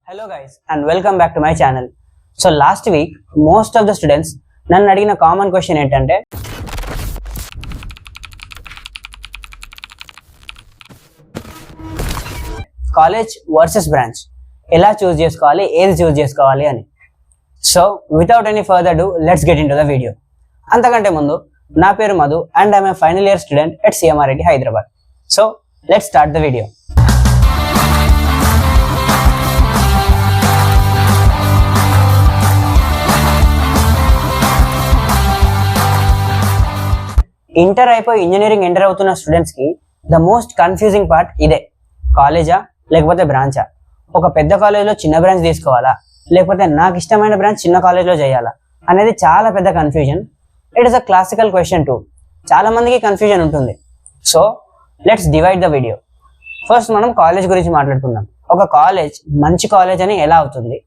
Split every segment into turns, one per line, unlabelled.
Hello guys and welcome back to my channel. So last week most of the students నన్ను అడిగిన common question ఏంటంటే college versus branch ఎలా choose చేసుకోవాలి, ఏది choose చేసుకోవాలి అని. So without any further do let's get into the video. అంతకంటే ముందు నా పేరు Madhu and I'm a final year student at CMRIT Hyderabad. So let's start the video. Inter అయిపోయి ఇంజనీరింగ్ ఎంటర్ అవుతున్న స్టూడెంట్స్ కి ద మోస్ట్ కన్ఫ్యూజింగ్ పార్ట్ ఇదే. కాలేజా లేకపోతే బ్రాంచా? ఒక పెద్ద కాలేజ్లో చిన్న బ్రాంచ్ తీసుకోవాలా, లేకపోతే నాకు ఇష్టమైన బ్రాంచ్ చిన్న కాలేజ్లో చేయాలా అనేది చాలా పెద్ద confusion. It is a classical question two. చాలా మందికి కన్ఫ్యూజన్ ఉంటుంది. So let's divide the video. First మనం కాలేజ్ గురించి మాట్లాడుకుందాం. ఒక కాలేజ్ మంచి కాలేజ్ అని ఎలా అవుతుంది,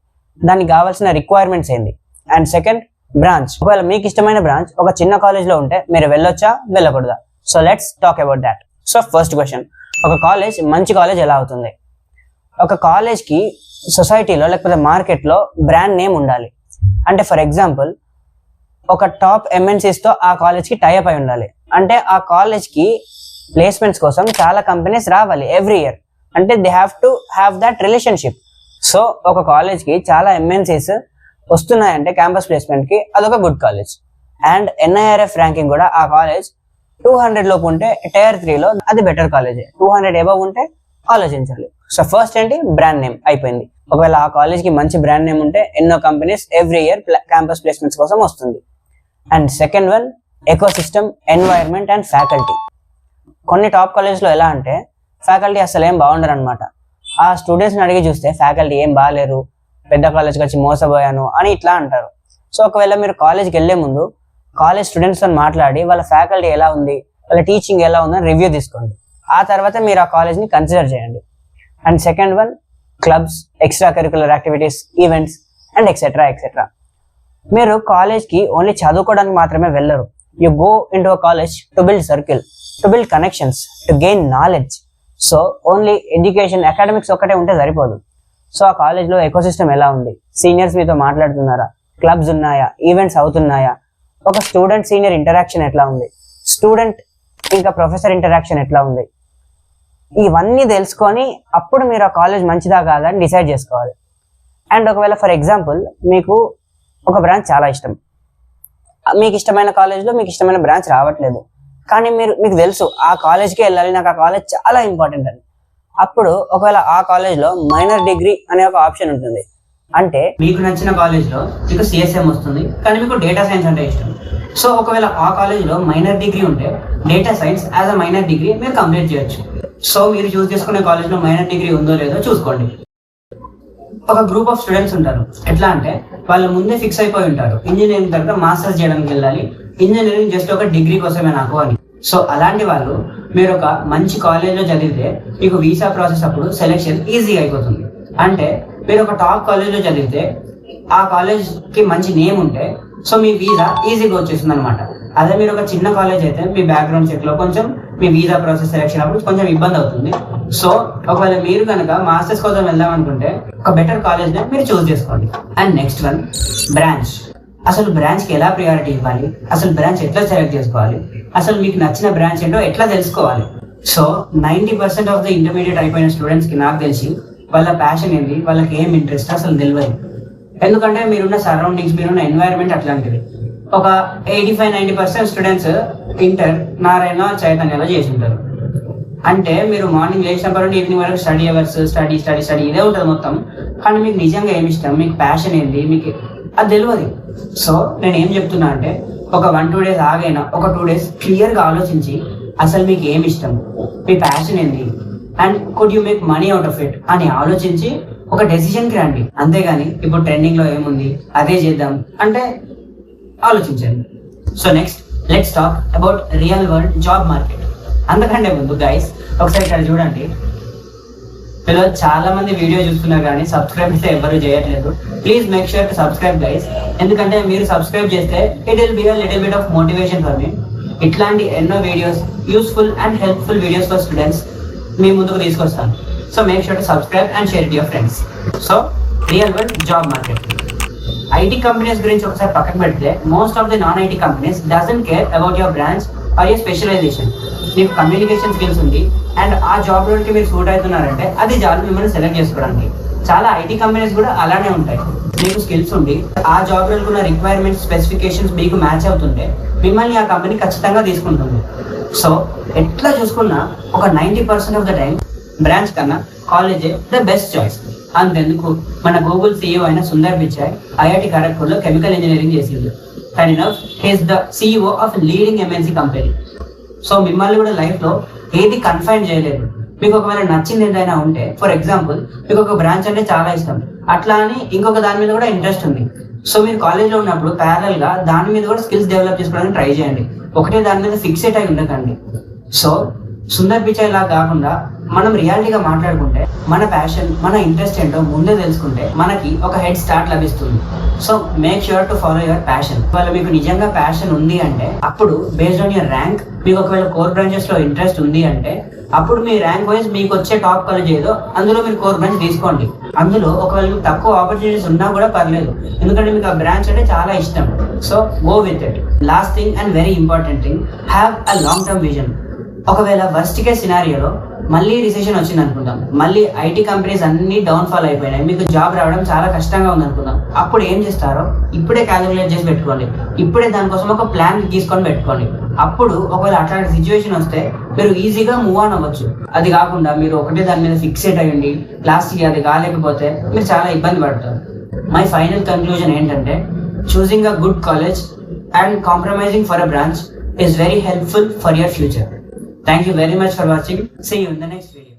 దానికి కావాల్సిన రిక్వైర్మెంట్స్ ఏంది. And second, branch. ఒకవేళ మీకు ఇష్టమైన బ్రాంచ్ ఒక చిన్న కాలేజ్లో ఉంటే మీరు వెళ్ళొచ్చా వెళ్ళకూడదా? So let's talk about that. So first question, ఒక కాలేజ్ మంచి కాలేజ్ ఎలా అవుతుంది? ఒక కాలేజ్కి సొసైటీలో లేకపోతే మార్కెట్లో బ్రాండ్ నేమ్ ఉండాలి. అంటే ఫర్ ఎగ్జాంపుల్ ఒక టాప్ ఎంఎన్సీస్తో ఆ కాలేజ్కి టైఅప్ అయి ఉండాలి. అంటే ఆ కాలేజ్కి ప్లేస్మెంట్స్ కోసం చాలా కంపెనీస్ రావాలి ఎవ్రీ ఇయర్. అంటే they have to have that relationship. So ఒక కాలేజ్కి చాలా ఎంఎన్సీస్ వస్తున్నాయంటే క్యాంపస్ ప్లేస్మెంట్కి అదొక good college. And NIRF ranking కూడా ఆ కాలేజ్ 200 లోపు ఉంటే Tier 3లో అది బెటర్ కాలేజే. 200 అబవ్ ఉంటే ఆలోచించాలి. సో ఫస్ట్ ఏంటి, బ్రాండ్ నేమ్ అయిపోయింది. ఒకవేళ ఆ కాలేజ్కి మంచి బ్రాండ్ నేమ్ ఉంటే ఎన్నో companies every year campus placements కోసం వస్తుంది. And second one, eco system, environment and faculty. కొన్ని టాప్ కాలేజ్లో ఎలా అంటే ఫ్యాకల్టీ అసలు ఏం బాగుండరు అనమాట. ఆ స్టూడెంట్స్ని అడిగి చూస్తే ఫ్యాకల్టీ ఏం బాగాలేరు, పెద్ద కాలేజ్కి వచ్చి మోసపోయాను అని ఇట్లా అంటారు. సో ఒకవేళ మీరు కాలేజ్కి వెళ్లే ముందు కాలేజ్ స్టూడెంట్స్తో మాట్లాడి వాళ్ళ ఫ్యాకల్టీ ఎలా ఉంది, వాళ్ళ టీచింగ్ ఎలా ఉందని రివ్యూ తీసుకోండి. ఆ తర్వాత మీరు ఆ కాలేజ్ని కన్సిడర్ చేయండి. And second one, clubs, extra curricular activities, events and etcetera etcetera. మీరు కాలేజ్కి ఓన్లీ చదువుకోవడానికి మాత్రమే వెళ్ళరు. You go in to a college to build circle, to build connections, to gain knowledge. So only education, academics ఒక్కటే ఉంటే సరిపోదు. So ఆ కాలేజ్లో ఎకోసిస్టమ్ ఎలా ఉంది, సీనియర్స్ మీతో మాట్లాడుతున్నారా, క్లబ్స్ ఉన్నాయా, ఈవెంట్స్ అవుతున్నాయా, ఒక స్టూడెంట్ సీనియర్ ఇంటరాక్షన్ ఎట్లా ఉంది, స్టూడెంట్ ఇంకా ప్రొఫెసర్ ఇంటరాక్షన్ ఎట్లా ఉంది, ఇవన్నీ తెలుసుకొని అప్పుడు మీరు ఆ కాలేజ్ మంచిదా కాదా అని డిసైడ్ చేసుకోవాలి. అండ్ ఒకవేళ ఫర్ ఎగ్జాంపుల్ మీకు ఒక బ్రాంచ్ చాలా ఇష్టం, మీకు ఇష్టమైన కాలేజ్లో మీకు ఇష్టమైన బ్రాంచ్ రావట్లేదు, కానీ మీకు తెలుసు ఆ కాలేజ్కి వెళ్ళాలి, నాకు ఆ కాలేజ్ చాలా ఇంపార్టెంట్ అని. అప్పుడు ఒకవేళ ఆ కాలేజ్లో మైనర్ డిగ్రీ అనే ఒక ఆప్షన్ ఉంటుంది. అంటే మీకు నచ్చిన కాలేజ్లో మీకు సిఎస్ఎం వస్తుంది, కానీ మీకు డేటా సైన్స్ అంటే ఇష్టం. సో ఒకవేళ ఆ కాలేజ్లో మైనర్ డిగ్రీ ఉంటే data science as a minor degree మీరు కంప్లీట్ చేయొచ్చు. సో మీరు చూస్ చేసుకునే కాలేజ్లో మైనర్ డిగ్రీ ఉందో లేదో చూసుకోండి. ఒక గ్రూప్ ఆఫ్ స్టూడెంట్స్ ఉంటారు. ఎట్లా అంటే వాళ్ళు ముందే ఫిక్స్ అయిపోయి ఉంటారు, ఇంజనీరింగ్ తర్వాత మాస్టర్స్ చేయడానికి వెళ్ళాలి, ఇంజనీరింగ్ జస్ట్ ఒక డిగ్రీ కోసమే నాకు అని. సో అలాంటి వాళ్ళు మీరు ఒక మంచి కాలేజ్లో చదివితే మీకు వీసా ప్రాసెస్ అప్పుడు సెలెక్షన్ ఈజీగా అయిపోతుంది. అంటే మీరు ఒక టాప్ కాలేజ్లో చదివితే ఆ కాలేజ్కి మంచి నేమ్ ఉంటే సో మీ వీసా ఈజీగా వచ్చేస్తుంది అనమాట. అదే మీరు ఒక చిన్న కాలేజ్ అయితే మీ బ్యాక్గ్రౌండ్ చెక్లో కొంచెం మీ వీసా ప్రాసెస్ సెలెక్షన్ అప్పుడు కొంచెం ఇబ్బంది అవుతుంది. సో ఒకవేళ మీరు కనుక మాస్టర్స్ కోసం వెళ్దాం అనుకుంటే ఒక బెటర్ కాలేజ్ని మీరు చూస్ చేసుకోండి. And next one, branch. అసలు బ్రాంచ్కి ఎలా ప్రియారిటీ ఇవ్వాలి, అసలు బ్రాంచ్ ఎట్లా సెలెక్ట్ చేసుకోవాలి, అసలు మీకు నచ్చిన బ్రాంచ్ ఏంటో ఎట్లా తెలుసుకోవాలి. సో 90% ఆఫ్ ద ఇంటర్మీడియట్ అయిపోయిన స్టూడెంట్స్కి నాకు తెలిసి వాళ్ళ ప్యాషన్ ఏంటి, వాళ్ళకి ఏం ఇంట్రెస్ట్ అసలు తెలియదు. ఎందుకంటే మీరున్న సరౌండింగ్స్, మీరున్న ఎన్వైరన్మెంట్ అట్లాంటిది. ఒక 85-90% స్టూడెంట్స్ ఇంటర్ నారాయణ చైతన్యలో చేసి ఉంటారు. అంటే మీరు మార్నింగ్ లేచినప్పటి నుండి ఈవినింగ్ వరకు study hours, study study study ఇదే ఉంటుంది మొత్తం. కానీ మీకు నిజంగా ఏమి ఇష్టం, మీకు ప్యాషన్ ఏంటి, మీకు అది తెలియదు. సో నేను ఏం చెప్తున్నా అంటే ఒక 1-2 డేస్ ఆగైనా ఒక 2 డేస్ క్లియర్గా ఆలోచించి అసలు మీకు ఏమి ఇష్టం, మీ ప్యాషన్ ఏంటి, and could you make money out of it అని ఆలోచించి ఒక డెసిషన్కి రండి. అంతేగాని ఇప్పుడు ట్రెండింగ్లో ఏముంది అదే చేద్దాం అంటే ఆలోచించండి. So next let's talk about real world job market. అంతకంటే ముందు గైస్ ఒకసారి ఇక్కడ చూడండి. మీలో చాలా మంది వీడియో చూస్తున్నారు కానీ సబ్స్క్రైబ్ అయితే ఎవరు చేయట్లేదు. Please make sure to subscribe guys. ఎందుకంటే మీరు సబ్స్క్రైబ్ చేస్తే it will be a little bit of motivation for me. ఇట్లాంటి ఎన్నో videos, useful and helpful videos for students మీ ముందుకు తీసుకొస్తాను. So make sure to subscribe and share it your friends. So real world job market. IT companies గురించి ఒకసారి పక్కన పెడితే most of the non IT companies doesn't care about your branch or your specialisation. మీకు communication skills ఉంది and ఆ job రోల్కి మీరు suit అవుతున్నారంటే అది జాబ్ మిమ్మల్ని సెలెక్ట్ చేసుకోవడానికి. చాలా ఐటీ కంపెనీస్ కూడా అలానే ఉంటాయి. మీకు స్కిల్స్ ఉండి ఆ జాబ్ రోల్కి ఉన్న రిక్వైర్మెంట్స్ స్పెసిఫికేషన్స్ మీకు మ్యాచ్ అవుతుంటే మిమ్మల్ని ఆ కంపెనీ ఖచ్చితంగా తీసుకుంటుంది. సో ఎట్లా చూసుకున్నా ఒక 90% ఆఫ్ ద టైం బ్రాంచ్ కన్నా కాలేజే ద బెస్ట్ చాయిస్. అంతెందుకు మన గూగుల్ CEO అయిన సుందర్ పిచాయ్ ఐఐటి ఖరగ్పూర్లో కెమికల్ ఇంజనీరింగ్ చేసింది. కానీ now he's the CEO of leading MNC company. So మిమ్మల్ని కూడా లైఫ్లో ఏది కన్ఫైన్ చేయలేదు. మీకు ఒకవేళ నచ్చింది ఏదైనా ఉంటే, ఫర్ ఎగ్జాంపుల్ మీకు ఒక బ్రాంచ్ అంటే చాలా ఇష్టం, అట్లా అని ఇంకొక దాని మీద కూడా ఇంట్రెస్ట్ ఉంది. సో మీరు కాలేజ్లో ఉన్నప్పుడు ప్యారల్ గా దాని మీద కూడా స్కిల్స్ డెవలప్ చేసుకోవడానికి ట్రై చేయండి. ఒకటే దాని మీద ఫిక్సెట్ అయి ఉండకండి. సో సుందర్ పిచాయ్ లా కాకుండా మనం రియాలిటీగా మాట్లాడుకుంటే మన ప్యాషన్, మన ఇంట్రెస్ట్ ఏంటో ముందే తెలుసుకుంటే మనకి ఒక హెడ్ స్టార్ట్ లభిస్తుంది. So make sure to follow your passion. ఒకవేళ మీకు నిజంగా ప్యాషన్ ఉంది అంటే అప్పుడు బేస్డ్ ఆన్ యువర్ ర్యాంక్, మీకు ఒకవేళ కోర్ బ్రాంచెస్ లో ఇంట్రెస్ట్ ఉంది అంటే అప్పుడు మీ ర్యాంక్ వైజ్ మీకు వచ్చే టాప్ కాలేజ్ ఏదో అందులో మీరు కోర్ బ్రాంచ్ తీసుకోండి. అందులో ఒకవేళ మీకు తక్కువ ఆపర్చునిటీస్ ఉన్నా కూడా పర్లేదు, ఎందుకంటే మీకు ఆ బ్రాంచ్ అంటే చాలా ఇష్టం. So go with it. Last thing and very important thing, have a long term vision. ఒకవేళ వర్స్ట్ కేస్ సినారియోలో మళ్ళీ రిసెషన్ వచ్చింది అనుకుందాం, మళ్ళీ ఐటీ కంపెనీస్ అన్ని డౌన్ఫాల్ అయిపోయినాయి, మీకు జాబ్ రావడం చాలా కష్టంగా ఉంది అనుకుందాం. అప్పుడు ఏం చేస్తారో ఇప్పుడే క్యాలిక్యులేట్ చేసి పెట్టుకోండి. ఇప్పుడే దానికోసం ఒక ప్లాన్ తీసుకొని పెట్టుకోండి. అప్పుడు ఒకవేళ అట్లాంటి సిచ్యువేషన్ వస్తే మీరు ఈజీగా మూవ్ ఆన్ అవ్వచ్చు. అది కాకుండా మీరు ఒకటే దాని మీద ఫిక్సేట్ అయ్యండి, లాస్ట్కి అది కాలేకపోతే మీరు చాలా ఇబ్బంది పడతారు. మై ఫైనల్ కన్క్లూజన్ ఏంటంటే, choosing a good college and compromising for a branch is very helpful for your future. Thank you very much for watching. See you in the next video.